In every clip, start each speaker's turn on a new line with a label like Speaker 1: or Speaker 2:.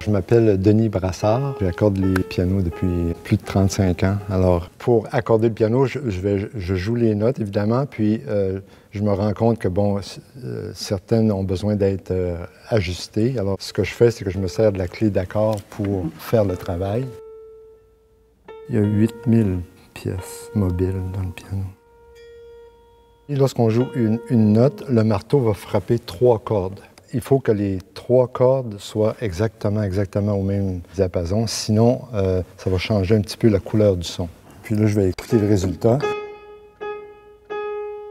Speaker 1: Je m'appelle Denis Brassard. J'accorde les pianos depuis plus de 35 ans. Alors, pour accorder le piano, je joue les notes, évidemment, puis je me rends compte que, bon, certaines ont besoin d'être ajustées. Alors, ce que je fais, c'est que je me sers de la clé d'accord pour faire le travail. Il y a 8000 pièces mobiles dans le piano. Lorsqu'on joue une note, le marteau va frapper 3 cordes. Il faut que les 3 cordes soient exactement au même diapason, sinon ça va changer un petit peu la couleur du son. Puis là, je vais écouter le résultat.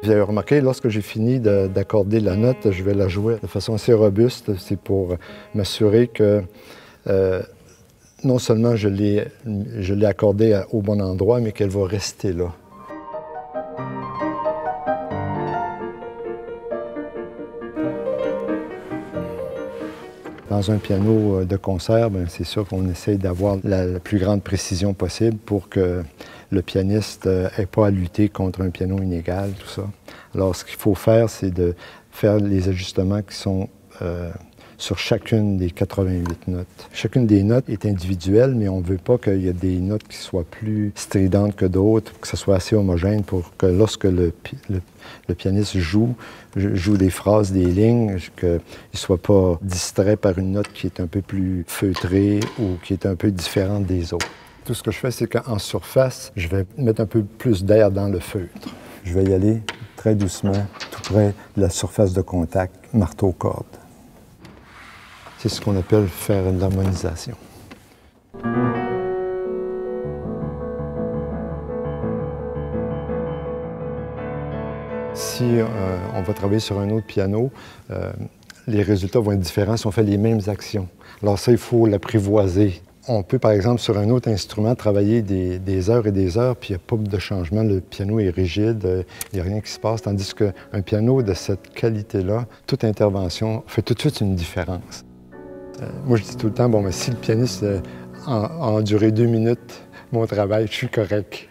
Speaker 1: Vous avez remarqué, lorsque j'ai fini d'accorder la note, je vais la jouer de façon assez robuste. C'est pour m'assurer que non seulement je l'ai accordée au bon endroit, mais qu'elle va rester là. Dans un piano de concert, c'est sûr qu'on essaye d'avoir la plus grande précision possible pour que le pianiste n'ait pas à lutter contre un piano inégal, tout ça. Alors, ce qu'il faut faire, c'est de faire les ajustements qui sont sur chacune des 88 notes. Chacune des notes est individuelle, mais on ne veut pas qu'il y ait des notes qui soient plus stridentes que d'autres, que ce soit assez homogène pour que lorsque le pianiste joue des phrases, des lignes, qu'il ne soit pas distrait par une note qui est un peu plus feutrée ou qui est un peu différente des autres. Tout ce que je fais, c'est qu'en surface, je vais mettre un peu plus d'air dans le feutre. Je vais y aller très doucement, tout près de la surface de contact, marteau-corde. C'est ce qu'on appelle faire de l'harmonisation. Si on va travailler sur un autre piano, les résultats vont être différents si on fait les mêmes actions. Alors ça, il faut l'apprivoiser. On peut, par exemple, sur un autre instrument, travailler des heures et des heures, puis il n'y a pas de changement. Le piano est rigide, il n'y a rien qui se passe. Tandis qu'un piano de cette qualité-là, toute intervention fait tout de suite une différence. Moi, je dis tout le temps, bon, mais si le pianiste a enduré 2 minutes mon travail, je suis correct.